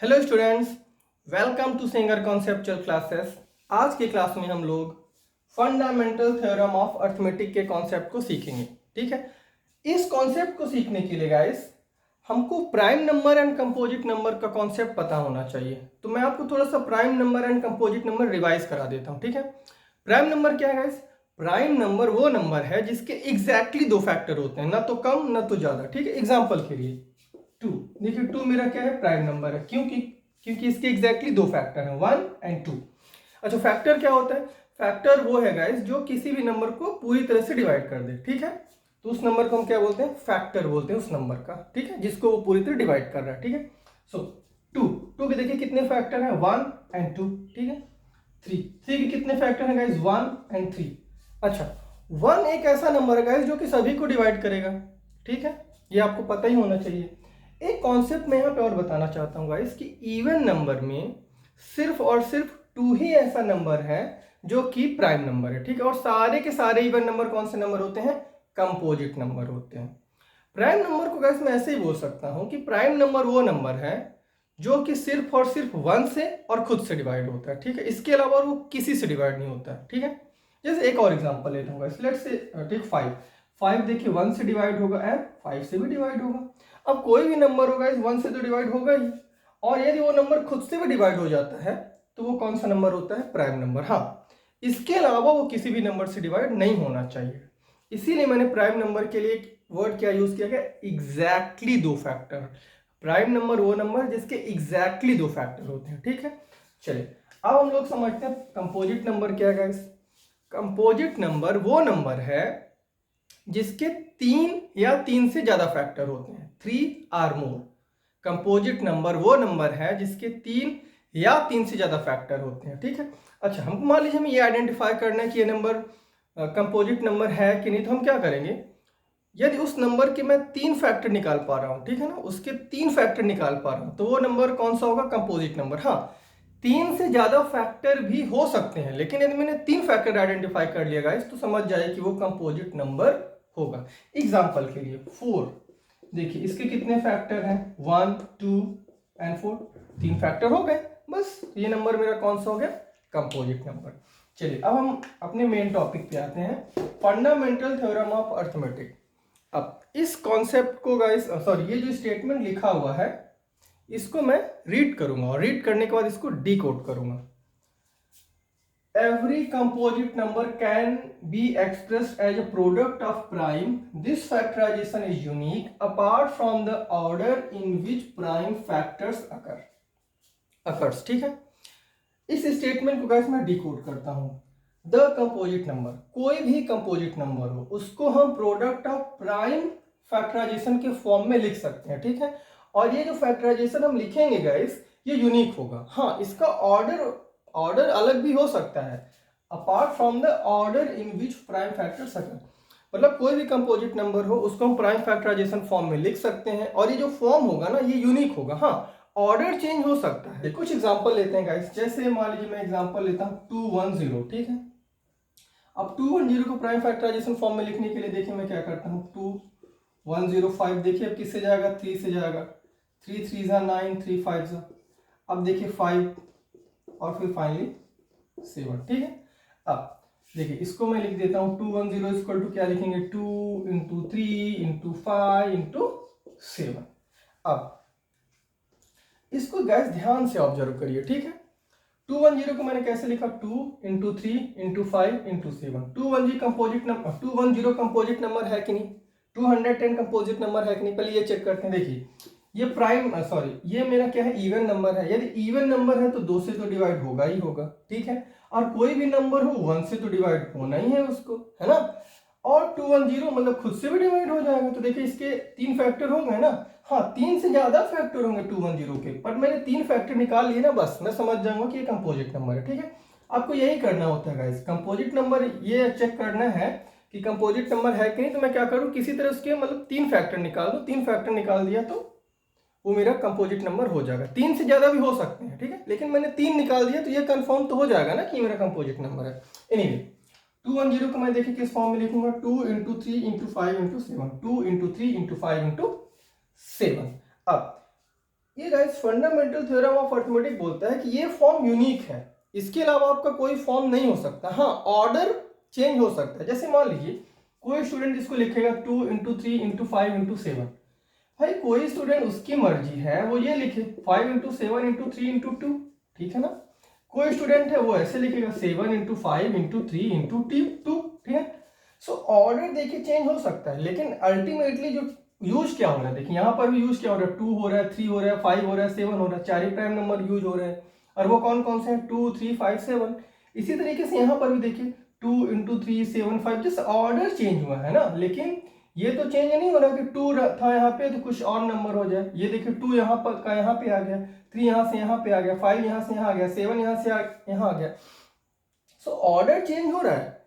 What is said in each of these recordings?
Hello students, welcome to Singer conceptual classes. आज की class में हम लोग फंडामेंटल थ्योरम ऑफ अर्थमेटिक के कॉन्सेप्ट को सीखेंगे। ठीक है, इस कॉन्सेप्ट को सीखने के लिए गाइस हमको prime number and composite number का कॉन्सेप्ट पता होना चाहिए। तो मैं आपको थोड़ा सा prime number and composite number revise करा देता हूँ। ठीक है, प्राइम नंबर क्या है गाइस? प्राइम नंबर वो नंबर है जिसके एग्जैक्टली दो फैक्टर होते हैं, ना तो कम ना तो ज्यादा। ठीक है, एग्जाम्पल के लिए 2, देखिए 2 मेरा क्या है? प्राइम नंबर है। क्योंकि इसके एग्जैक्टली दो फैक्टर हैं, 1 एंड 2। अच्छा, फैक्टर क्या होता है? फैक्टर वो है गाइस जो किसी भी नंबर को पूरी तरह से डिवाइड कर दे। ठीक है, तो उस नंबर को हम क्या बोलते हैं? फैक्टर बोलते हैं उस नंबर का। ठीक है, जिसको वो पूरी तरह डिवाइड कर रहा है। ठीक है, सो 2 के देखिए कितने फैक्टर हैं? 1 एंड 2। ठीक है, 3 के कितने फैक्टर हैं गाइस? 1 एंड 3। अच्छा, 1 एक ऐसा नंबर है गाइस जो कि सभी को डिवाइड करेगा। ठीक है, ये आपको पता ही होना चाहिए। एक कॉन्सेप्ट मैं यहाँ पे और बताना चाहता हूँ गाइस कि इवन नंबर में सिर्फ और सिर्फ 2 ही ऐसा नंबर है जो कि प्राइम नंबर है। ठीक है, और सारे के सारे इवन नंबर कौन से नंबर होते हैं? कंपोजिट नंबर होते हैं। प्राइम नंबर को गाइस मैं ऐसे ही बोल सकता हूँ कि प्राइम नंबर वो नंबर है जो कि सिर्फ और सिर्फ 1 से और खुद से डिवाइड होता है। ठीक है, इसके अलावा वो किसी से डिवाइड नहीं होता है। ठीक है, जैसे एक और एग्जांपल लेता हूँ, लेट्स से टेक 5 देखिए 1 से डिवाइड होगा एंड 5 से भी डिवाइड होगा। अब कोई भी नंबर होगा इस 1 से तो डिवाइड होगा ही, और यदि वो नंबर खुद से भी डिवाइड हो जाता है तो वो कौन सा नंबर होता है? Prime number. हाँ, इसके अलावा वो किसी भी नंबर से डिवाइड नहीं होना चाहिए। इसीलिए मैंने प्राइम नंबर के लिए वर्ड क्या यूज किया गया? एग्जैक्टली दो फैक्टर। प्राइम नंबर वो नंबर जिसके एग्जैक्टली दो फैक्टर होते हैं। ठीक है, चलिए अब हम लोग समझते हैं कंपोजिट नंबर क्या है गाइस। कंपोजिट नंबर वो नंबर है जिसके 3 या 3 से ज्यादा फैक्टर होते हैं, 3 आर मोर। कंपोजिट नंबर वो नंबर है जिसके 3 या 3 से ज्यादा फैक्टर होते हैं। ठीक है, अच्छा हमको मान लीजिए हमें ये आइडेंटिफाई करना है कि ये नंबर कंपोजिट नंबर है कि नहीं, तो हम क्या करेंगे? यदि उस नंबर के मैं 3 फैक्टर निकाल पा रहा हूं, ठीक है ना, उसके 3 फैक्टर निकाल पा रहा हूं, तो वो नंबर कौन सा होगा? Composite number. हाँ, 3 से ज्यादा फैक्टर भी हो सकते हैं, लेकिन यदि मैंने 3 फैक्टर आइडेंटिफाई कर लिया गाइस तो समझ जाए कि वो कंपोजिट नंबर होगा। एग्जाम्पल के लिए 4 देखिए, इसके कितने फैक्टर हैं? 1 2 एंड 4। 3 फैक्टर हो गए, बस ये नंबर मेरा कौन सा हो गया? Composite number. चलिए अब हम अपने मेन टॉपिक पे आते हैं, फंडामेंटल थ्योरम ऑफ अर्थमेटिक। अब इस कॉन्सेप्ट को गाइस, सॉरी, ये जो स्टेटमेंट लिखा हुआ है इसको मैं रीड करूंगा और रीड करने के बाद इसको डिकोड करूंगा। Every composite number can be expressed as a product of prime. This factorization is unique apart from the order in which prime factors occurs। ठीक है, इस स्टेटमेंट को गाइस मैं डिकोड करता हूं। द कंपोजिट नंबर, कोई भी कंपोजिट नंबर हो उसको हम प्रोडक्ट ऑफ प्राइम फैक्टराइजेशन के फॉर्म में लिख सकते हैं। ठीक है, और ये जो फैक्टराइजेशन हम लिखेंगे गाइस ये यूनिक होगा। हाँ, इसका ऑर्डर अलग भी हो सकता है, apart from the order in which prime factors occur. मतलब कोई भी कंपोजिट नंबर हो उसको हम प्राइम फैक्टराइजेशन फॉर्म में लिख सकते हैं, और ये जो फॉर्म होगा ना ये यूनिक होगा। हाँ, ऑर्डर चेंज हो सकता है। कुछ एग्जांपल लेते हैं गाइस, जैसे मान लीजिए मैं एग्जांपल लेता हूं 210। ठीक है, अब 210 को प्राइम फैक्टराइजेशन फॉर्म में लिखने के लिए देखिए मैं क्या करता हूं, 2105 देखिए अब किससे जाएगा? 3 से जाएगा। 3 3 जा 9, 3 5 जा, अब देखिए 5 और फिर फाइनली 7। ठीक है, अब देखिए इसको मैं लिख देता हूं 210 इक्वल टू क्या लिखेंगे? 2 इंटू 3 इंटू 5 इंटू 7। अब इसको गैस ध्यान से ऑब्जर्व करिए। ठीक है, 210 को मैंने कैसे लिखा? 2 into 3 into 5 into 7। 210 composite number, 210 composite number है कि नहीं? 210 कंपोजिट नंबर है कि नहीं? पहले ये चेक करते हैं। देखिए ये प्राइम, सॉरी, ये मेरा क्या है? इवन नंबर है। यदि इवन नंबर है तो 2 से तो डिवाइड होगा ही होगा। ठीक है, और कोई भी नंबर हो 1 से तो डिवाइड होना ही है उसको, है ना। और 210 मतलब खुद से भी डिवाइड हो जाएगा। तो देखिए इसके 3 फैक्टर हो गए ना। हाँ, 3 से ज्यादा फैक्टर होंगे 210 के, पर मैंने 3 फैक्टर निकाल लिए ना, बस मैं समझ जाऊंगा कि ये कंपोजिट नंबर है। ठीक है, आपको यही करना होता है गाइस, कंपोजिट नंबर ये चेक करना है कि कंपोजिट नंबर है कि नहीं। तो मैं क्या करूं, किसी तरह उसके मतलब 3 फैक्टर निकाल दो। 3 फैक्टर निकाल दिया तो वो मेरा कंपोजिट नंबर हो जाएगा। 3 से ज्यादा भी हो सकते हैं, ठीक है, लेकिन मैंने 3 निकाल दिया तो ये कंफर्म तो हो जाएगा ना कि मेरा कंपोजिट नंबर है। एनीवे 210 को मैं देखिए किस फॉर्म में लिखूंगा? 2 into 3 into 5 into 7। 2 into 3 into 5 into 7। अब ये guys fundamental theorem of arithmetic बोलता है कि ये फॉर्म यूनिक है, इसके अलावा आपका कोई फॉर्म नहीं हो सकता। हाँ, ऑर्डर चेंज हो सकता है। जैसे मान लीजिए कोई स्टूडेंट इसको लिखेगा 2 इंटू 3 इंटू 5 इंटू 7, भाई कोई स्टूडेंट उसकी मर्जी है वो ये लिखे 5 इंटू 7 इंटू 3 इंटू 2, ठीक है ना। कोई स्टूडेंट है वो ऐसे लिखेगा 7 इंटू 5 इंटू 3 इंटू 2, ठीक है। सो ऑर्डर देखिए चेंज हो सकता है, लेकिन अल्टीमेटली जो यूज क्या हो रहा है, देखिए यहाँ पर भी यूज क्या हो रहा है, 2 हो रहा है, 3 हो रहा है, 5 हो रहा है, 7 हो रहा है, 4 ही प्राइम नंबर यूज हो रहे हैं। और वो कौन कौन से हैं, 2 3 5 7। इसी तरीके से यहाँ पर भी देखिए 2 इंटू 3 7 5, जैसे ऑर्डर चेंज हुआ है ना, लेकिन ये तो चेंज नहीं हो रहा कि 2 था यहाँ पे तो कुछ और नंबर हो जाए। ये देखिए 2 यहाँ पर का यहाँ पे आ गया, 3 यहाँ से यहाँ पे आ गया, 5 यहाँ से यहाँ आ गया, 7 यहाँ से यहाँ आ गया। सो ऑर्डर चेंज हो रहा है,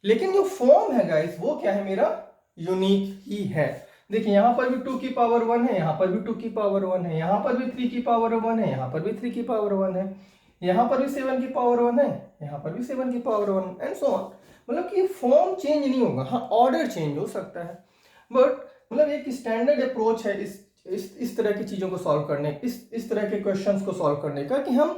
लेकिन जो फॉर्म है गाइस वो क्या है, मेरा यूनिक ही है। देखिए यहाँ पर भी 2 की पावर 1 है, यहाँ पर भी 2 की पावर 1 है, यहाँ पर भी 3 की पावर 1 है, यहाँ पर भी 3 की पावर 1 है, यहाँ पर भी 7 की पावर 1 है, यहाँ पर भी 7 की पावर 1 एंड सो ऑन। मतलब कि फॉर्म चेंज नहीं होगा, हाँ ऑर्डर चेंज हो सकता है। बट मतलब एक स्टैंडर्ड अप्रोच है इस तरह की चीजों को सॉल्व करने, इस तरह के क्वेश्चंस को सॉल्व करने का, कि हम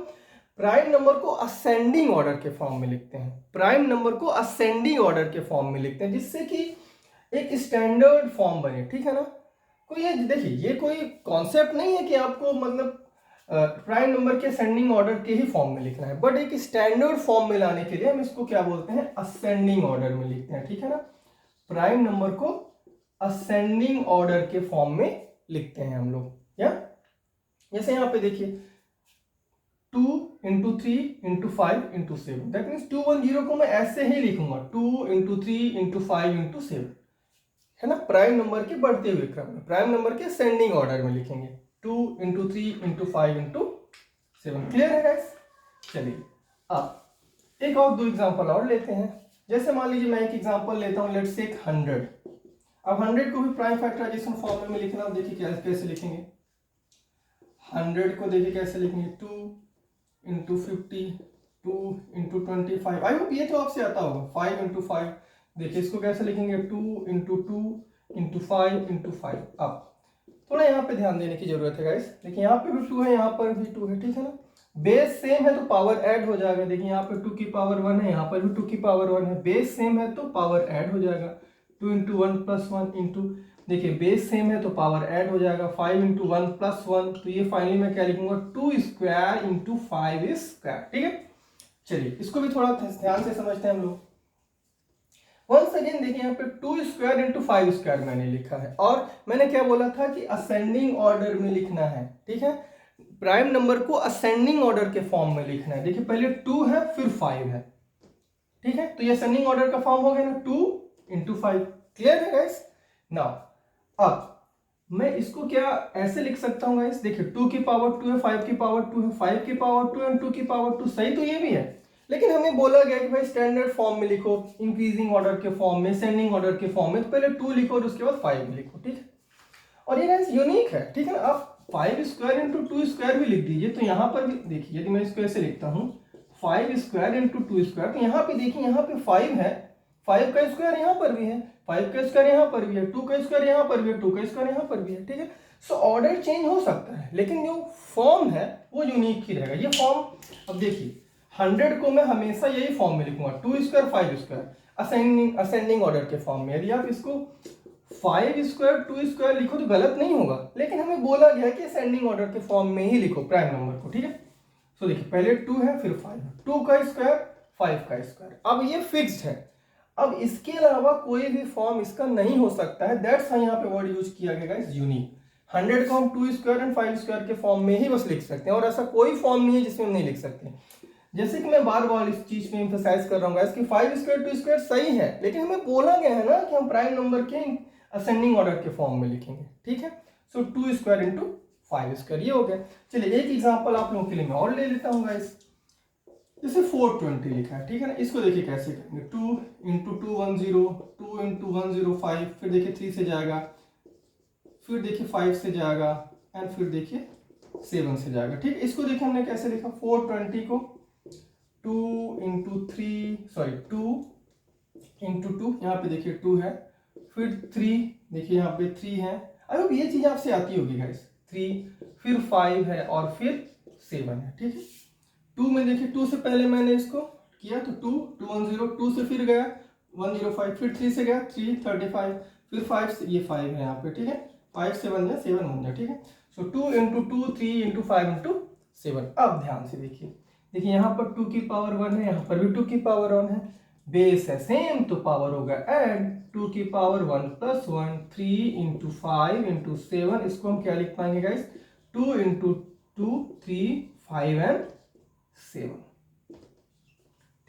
प्राइम नंबर को असेंडिंग ऑर्डर के फॉर्म में लिखते हैं, प्राइम नंबर को असेंडिंग ऑर्डर के फॉर्म में लिखते हैं, जिससे कि एक स्टैंडर्ड फॉर्म बने, ठीक है ना। कोई ये देखिए ये कोई कॉन्सेप्ट नहीं है कि आपको मतलब प्राइम नंबर के असेंडिंग ऑर्डर के ही फॉर्म में लिखना है, बट एक स्टैंडर्ड फॉर्म में लाने के लिए हम इसको क्या बोलते हैं, असेंडिंग ऑर्डर में लिखते हैं, ठीक है ना। प्राइम नंबर को असेंडिंग ऑर्डर के फॉर्म में लिखते हैं हम लोग, या जैसे यहाँ पे देखिए 2 into 3 into 5 into 7, that means 210 को मैं ऐसे ही लिखूंगा 2 इंटू 3 इंटू 5 इंटू 7, है ना। प्राइम नंबर के बढ़ते हुए क्रम में, प्राइम नंबर के असेंडिंग ऑर्डर में लिखेंगे 2 इंटू 3 इंटू 5 इंटू 7। क्लियर है गाइस। चलिए अब एक और दो एग्जांपल और लेते हैं। जैसे मान लीजिए मैं एक एग्जांपल लेता हूं, लेट्स से 100। अब 100 को भी प्राइम फैक्टराइजेशन फॉर्मूले में लिखना, देखिए कैसे लिखेंगे 100 को, देखिए कैसे लिखेंगे 2 इंटू 50, 2 इंटू 25। आई होप ये तो आपसे आता होगा 5 इंटू 5। देखिए इसको कैसे लिखेंगे 2 इंटू 2 इंटू 5 इंटू 5। अब थोड़ा यहाँ पे ध्यान देने की जरूरत है गाइस। देखिए यहाँ पे भी 2 है, यहाँ पर भी 2 है, ठीक है ना। बेस सेम है तो पावर ऐड हो जाएगा। देखिए यहाँ पे 2 की पावर 1 है, यहाँ पर भी 2 की पावर 1 है, बेस सेम है तो पावर ऐड हो जाएगा। 2 इंटू 1 प्लस 1 इंटू, देखिए बेस सेम है तो पावर ऐड हो जाएगा। 5 इंटू 1 प्लस 1, तो ये फाइनली मैं क्या लिखूंगा 2 स्क्वायर इंटू 5 स्क्वायर, ठीक है। चलिए इसको भी थोड़ा ध्यान से समझते हैं हम लोग। वंस अगेन देखिए यहाँ पे 2 स्क्वायर इंटू 5 स्क्वायर मैंने लिखा है, और मैंने क्या बोला था कि असेंडिंग ऑर्डर में लिखना है, ठीक है। प्राइम नंबर को असेंडिंग ऑर्डर के फॉर्म में लिखना है। देखिए पहले 2 है फिर 5 है, ठीक है, तो ये असेंडिंग ऑर्डर का फॉर्म हो गया ना 2 इंटू 5। क्लियर है गाइस। नाउ अब मैं इसको क्या ऐसे लिख सकता हूं गाइस, देखिए 2 की पावर 2 है, 5 की पावर 2 है, 5 की पावर 2 एंड 2 की पावर 2, सही तो ये भी है, लेकिन हमें बोला गया कि भाई स्टैंडर्ड फॉर्म में लिखो, इंक्रीजिंग ऑर्डर के फॉर्म में, सेंडिंग ऑर्डर के फॉर्म में, तो पहले 2 लिखो और उसके बाद 5 लिखो, ठीक है। और ये गाइस यूनिक है, ठीक है ना। आप 5 स्क्वायर इंटू 2 स्क्वायर भी लिख दीजिए, तो यहाँ पर भी देखिए यदि मैं इसको ऐसे लिखता हूँ 5 स्क्वायर इंटू 2 स्क्वायर, तो यहाँ पे देखिए यहाँ पे 5 है, 5 का स्क्वायर यहाँ पर भी है, 5 का स्क्वायर यहाँ पर भी है, 2 का स्क्वायर यहाँ पर भी है, 2 का स्क्वायर यहाँ पर भी है, ठीक है। सो ऑर्डर चेंज हो सकता है, लेकिन जो फॉर्म है वो यूनिक ही रहेगा। ये फॉर्म, अब देखिए 100 को मैं हमेशा यही फॉर्म में लिखूंगा 2 स्क्वायर 5 स्क्वायर असेंडिंग ऑर्डर के फॉर्म में। यदि आप इसको 5 स्क्वायर 2 स्क्वायर लिखो तो गलत नहीं होगा, लेकिन हमें बोला गया कि असेंडिंग ऑर्डर के फॉर्म में ही लिखो प्राइम नंबर को, ठीक है। सो देखिए पहले 2 है फिर 5 है, 2 का स्क्वायर 5 का स्क्वायर, अब ये फिक्स्ड है। अब इसके अलावा कोई भी फॉर्म इसका नहीं हो सकता है, दैट्स वाई यहाँ पे वर्ड यूज किया गया गाइस यूनिक। 100 को हम 2 स्क्वायर एंड 5 स्क्वायर के फॉर्म में ही बस लिख सकते हैं, और ऐसा कोई फॉर्म नहीं है जिसमें हम नहीं लिख सकते। जैसे कि मैं बार बार इस चीज में एम्फसाइज कर रहा हूँ गाइस कि 5 स्क्वायर 2 स्क्वायर सही है, लेकिन हमें बोला गया है ना कि हम प्राइम नंबर के असेंडिंग ऑर्डर के फॉर्म में लिखेंगे, ठीक है। सो 2 स्क्वायर इंटू 5 स्क्वायर ये हो गया। चलिए एक एग्जांपल आप लोगों के लिए मैं और ले लेता हूँ गाइस। जैसे 420 लिखा है, ठीक है ना। इसको देखिए कैसे करेंगे 2 इंटू 210, 2 इंटू 105, फिर देखिए 3 से जाएगा, फिर देखिए 5 से जाएगा, एंड फिर देखिए 7 से जाएगा, ठीक। इसको देखिए हमने कैसे लिखा 420 को 2 इंटू 3, सॉरी 2 इंटू 2, यहाँ पे देखिए 2 है, फिर 3, देखिए यहाँ पे 3 है। अब ये चीज आपसे आती होगी गाइस 3, फिर 5 है और फिर 7 है, ठीक है। 2 में देखिए 2 से पहले मैंने इसको किया तो 2 210, 2 से फिर गया 105, फिर 3 से गया 3 35, फिर 5 से ये 5 है यहाँ पे, ठीक है। 5 से 1 गया 7 बन गया, ठीक है। सो 2 इंटू 2 3 इंटू 5 इंटू 7। अब ध्यान से देखिए, देखिए यहाँ पर 2 की पावर 1 है, यहाँ पर भी 2 की पावर 1 है, बेस है सेम तो पावर होगा ऐड 2 की पावर 1 प्लस 1 3 इंटू 5 इंटू 7। इसको हम क्या लिख पाएंगे गाइस, 2 इंटू 2 3 5 एंड 7,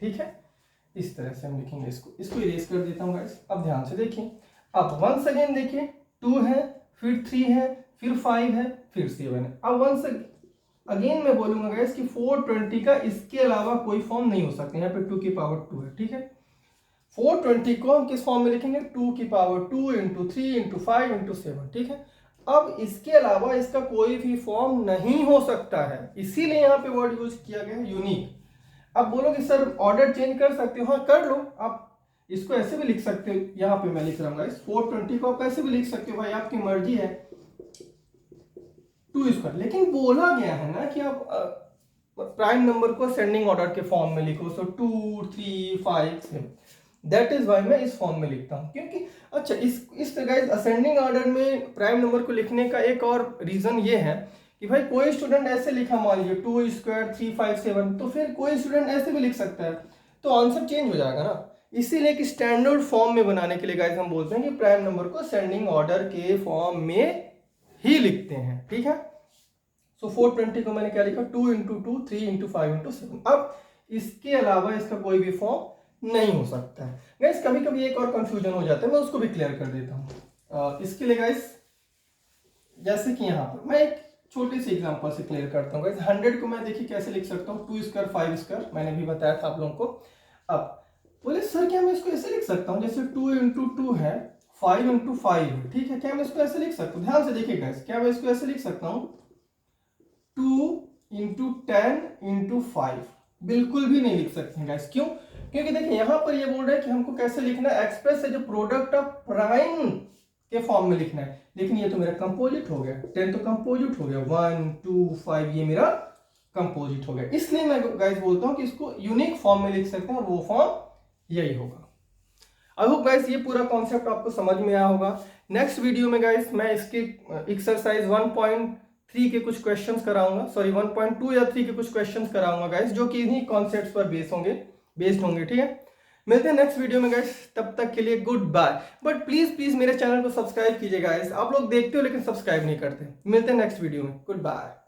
ठीक है। इस तरह से हम लिखेंगे इसको इरेज कर देता हूँ गाइस। अब ध्यान से देखिए, अब वंस अगेन देखिए 2 है, फिर 3 है, फिर 5 है, फिर 7 है। अब वंस अगेन मैं बोलूंगा गाइस कि 420 का इसके अलावा कोई फॉर्म नहीं हो सकता। यहाँ पे 2 की पावर 2 है, ठीक है। 420 को हम किस फॉर्म में लिखेंगे, 2 की पावर 2 इंटू 3 इंटू 5 इंटू 7, ठीक है। अब इसके अलावा इसका कोई भी फॉर्म नहीं हो सकता है, इसीलिए यहाँ पे वर्ड यूज किया गया है यूनिक। अब बोलोगे सर ऑर्डर चेंज कर सकते हो, हाँ कर लो। आप इसको ऐसे भी लिख सकते हो, यहाँ पे मैं लिख रहा हूँ गाइस 420 को आप ऐसे भी लिख सकते हो, भाई आपकी मर्जी है 2 स्क्वायर। लेकिन बोला गया है ना कि आप प्राइम नंबर को असेंडिंग ऑर्डर के फॉर्म में लिखो, सो 2 3 5 7। दैट इज वाई मैं इस फॉर्म में लिखता हूँ, क्योंकि अच्छा इस गाइस असेंडिंग ऑर्डर में प्राइम नंबर को लिखने का एक और रीजन ये है कि भाई कोई स्टूडेंट ऐसे लिखा, मान लीजिए 2 स्क्वायर 3 5 7, तो फिर कोई स्टूडेंट ऐसे भी लिख सकता है, तो आंसर चेंज हो जाएगा ना। इसीलिए कि स्टैंडर्ड फॉर्म में बनाने के लिए गाइस हम बोलते हैं कि प्राइम नंबर को असेंडिंग ऑर्डर के फॉर्म में ही लिखते हैं, ठीक है। सो 420 को मैंने क्या लिखा, 2 इंटू 2 3 इंटू 5 इंटू 7। अब इसके अलावा इसका कोई भी फॉर्म नहीं हो सकता है गाइस। कभी कभी एक और कंफ्यूजन हो जाता है, मैं उसको भी क्लियर कर देता हूँ। इसके लिए गाइस जैसे कि यहाँ पर मैं एक छोटी सी एग्जांपल से क्लियर करता हूँ गाइस। 100 को मैं देखिए कैसे लिख सकता हूँ, 2 स्क्वायर 5 स्क्वायर, मैंने भी बताया था आप लोगों को। अब बोले सर क्या मैं इसको ऐसे लिख सकता हूँ, जैसे 2 इंटू 2 है 5 इंटू 5 है, ठीक है, क्या मैं इसको ऐसे लिख सकता हूँ। ध्यान से देखिए गाइस, क्या मैं इसको ऐसे लिख सकता हूँ 2 इंटू 10 इंटू 5, बिल्कुल भी नहीं लिख सकते हैं गाइस। क्यों, क्योंकि देखिए यहाँ पर ये बोल रहा है कि हमको कैसे लिखना है, एक्सप्रेस है जो प्रोडक्ट ऑफ प्राइम के फॉर्म में लिखना है। लेकिन ये तो मेरा कंपोजिट हो गया, 10 तो कंपोजिट हो गया, 1 2 5 ये मेरा कंपोजिट हो गया। इसलिए मैं गाइस बोलता हूँ कि इसको यूनिक फॉर्म में लिख सकते हैं और वो फॉर्म यही होगा। आई होप गाइस ये पूरा कॉन्सेप्ट आपको समझ में आया होगा। नेक्स्ट वीडियो में गाइस मैं इसके एक्सरसाइज 1.3 के कुछ क्वेश्चंस कराऊंगा, सॉरी 1.2 या 3 के कुछ क्वेश्चंस कराऊंगा गाइस, जो कि इन्हीं कॉन्सेप्ट्स पर बेस्ड होंगे, ठीक है। मिलते हैं नेक्स्ट वीडियो में गाइस, तब तक के लिए गुड बाय। बट प्लीज मेरे चैनल को सब्सक्राइब कीजिए गाइस, आप लोग देखते हो लेकिन सब्सक्राइब नहीं करते। मिलते हैं नेक्स्ट वीडियो में, गुड बाय।